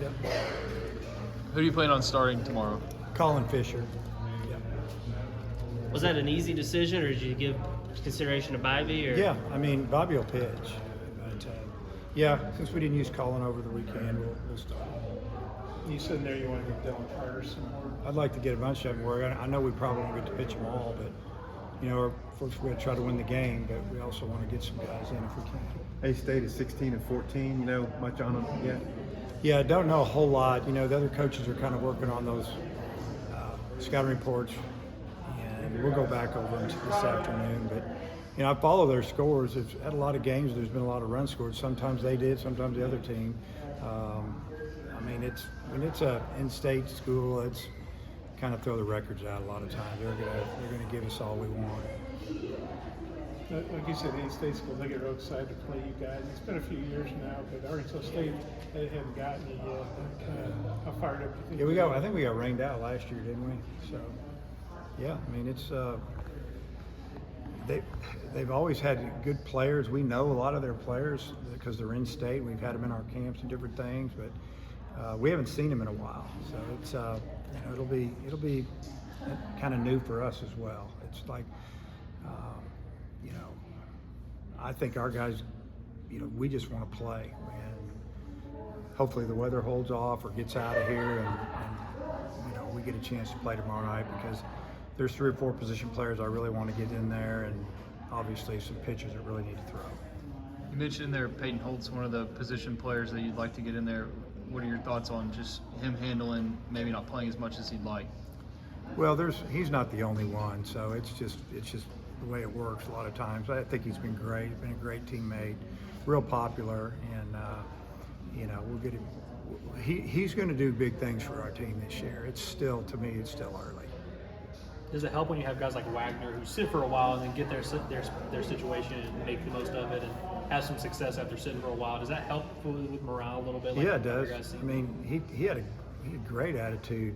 Yep. Who do you plan on starting tomorrow? Colin Fisher. Yep. Was that an easy decision, or did you give consideration to Bobby? Or? Yeah, I mean, Bobby will pitch. But, yeah, since we didn't use Colin over the weekend, we'll start. You said there you want to get Dylan Carter some more. I'd like to get a bunch of them work. I know we probably won't get to pitch them all, but, you know, first we're going to try to win the game, but we also want to get some guys in if we can. A-State is 16-14. You know much on them yet? Yeah, I don't know a whole lot. You know, the other coaches are kind of working on those scouting reports, and we'll go back over them this afternoon. But, you know, I follow their scores. It's had a lot of games. There's been a lot of runs scored. Sometimes they did, sometimes the other team. I mean, it's a in-state school. It's kind of throw the records out a lot of times. They're gonna give us all we want. Like you said, A-State schools, they get real excited to play you guys. It's been a few years now, but Arkansas State, they haven't gotten you yet. How fired up do you think? Yeah, I think we got rained out last year, didn't we? So, yeah, I mean, it's they've always had good players. We know a lot of their players because they're in state. We've had them in our camps and different things, but we haven't seen them in a while. So it's you know, it'll be kind of new for us as well. It's like you know, I think our guys, you know, we just want to play, and hopefully the weather holds off or gets out of here, and you know, we get a chance to play tomorrow night because there's 3 or 4 position players I really want to get in there, and obviously some pitchers that really need to throw. You mentioned in there Peyton Holt's one of the position players that you'd like to get in there. What are your thoughts on just him handling, maybe not playing as much as he'd like? Well, he's not the only one, so it's just the way it works a lot of times. I think he's been great, been a great teammate, real popular, and you know, we'll get him. He's going to do big things for our team this year. It's still, to me, it's still early. Does it help when you have guys like Wagner who sit for a while and then get their situation and make the most of it and have some success after sitting for a while? Does that help with morale a little bit? Like Yeah, it does. I mean, he had a great attitude.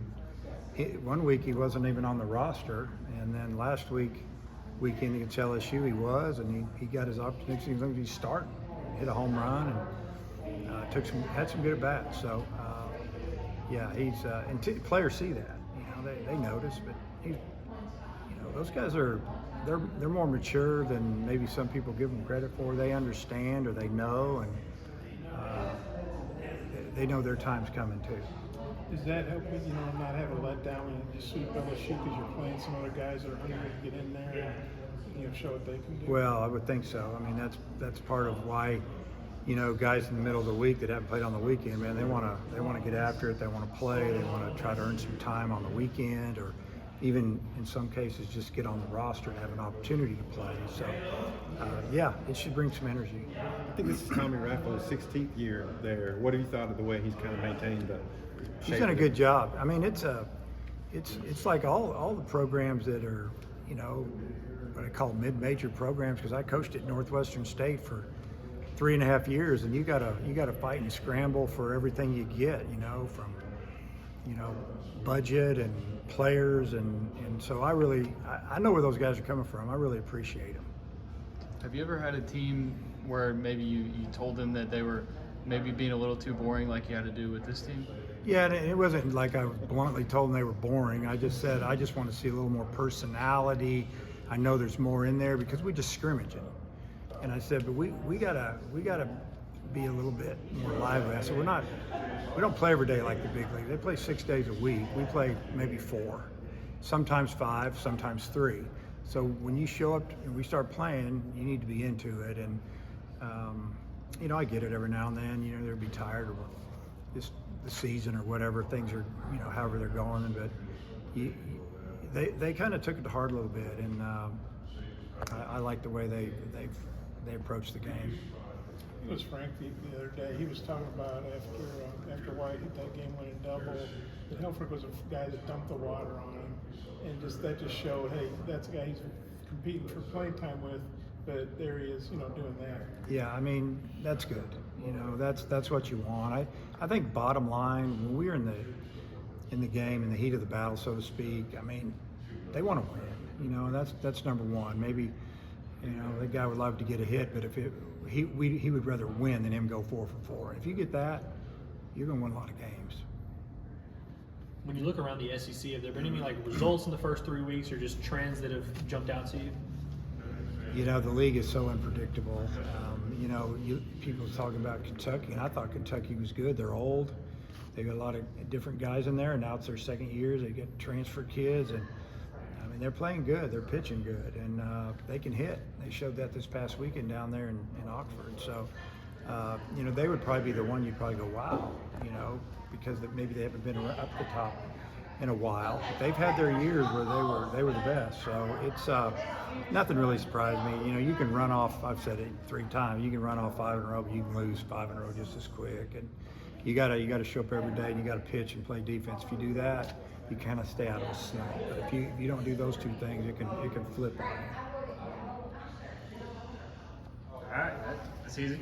One week he wasn't even on the roster, and then last weekend against LSU he was, and he got his opportunity. He's starting, hit a home run, and had some good at bats. So yeah, he's and players see that. You know, they notice, but he's. Those guys they're more mature than maybe some people give them credit for. They understand, or they know, and they know their time's coming too. Does that help you, you know, not have a letdown and just sweep LSU because you're playing some other guys that are hungry to get in there and, you know, show what they can do? Well, I would think so. I mean, that's part of why, you know, guys in the middle of the week that haven't played on the weekend, man, they want to get after it. They want to play. They want to try to earn some time on the weekend, or even in some cases just get on the roster and have an opportunity to play. So, yeah, it should bring some energy. I think this is Tommy Raffo's 16th year there. What have you thought of the way he's kind of maintained the He's done a good job. I mean, it's like all the programs that are, you know, what I call mid-major programs, because I coached at Northwestern State for 3.5 years, and you gotta fight and scramble for everything you get, you know, from, you know, budget and players, and so I know where those guys are coming from. I really appreciate them. Have you ever had a team where maybe you told them that they were maybe being a little too boring, like you had to do with this team? Yeah, and it wasn't like I bluntly told them they were boring. I just said I just want to see a little more personality. I know there's more in there because we just scrimmaging. And I said, but we gotta be a little bit more lively. I said we don't play every day like the big league. They play 6 days a week. We play maybe 4, sometimes 5, sometimes 3. So when you show up and we start playing, you need to be into it. And you know, I get it every now and then. You know, they'll be tired or just the season or whatever things are, you know, however they're going. But they kind of took it to heart a little bit, and I like the way they approach the game. It was Frank the other day. He was talking about after White hit that game-winning double, that Helfrich was a guy that dumped the water on him, and that just showed, hey, that's a guy he's competing for playing time with. But there he is, you know, doing that. Yeah, I mean, that's good. You know, that's what you want. I think bottom line, when we're in the game, in the heat of the battle, so to speak, I mean, they want to win. You know, and that's number one. Maybe, you know, the guy would love to get a hit, but if he would rather win than him go 4 for 4. And if you get that, you're going to win a lot of games. When you look around the SEC, have there been any like results in the first 3 weeks, or just trends that have jumped out to you? You know, the league is so unpredictable. You know, people talking about Kentucky, and I thought Kentucky was good. They're old. They got a lot of different guys in there, and now it's their second years. They get transfer kids, and I mean, they're playing good. They're pitching good, and they can hit. They showed that this past weekend down there in Oxford. So, you know, they would probably be the one you'd probably go, wow, you know, because maybe they haven't been up the top in a while. But they've had their years where they were the best. So it's nothing really surprised me. You know, you can run off. I've said it 3 times. You can run off 5 in a row, but you can lose 5 in a row just as quick. And you gotta show up every day, and you gotta pitch and play defense. If you do that, you kind of stay out of a slump. But if you don't do those 2 things, it can flip on you. All right, that's easy.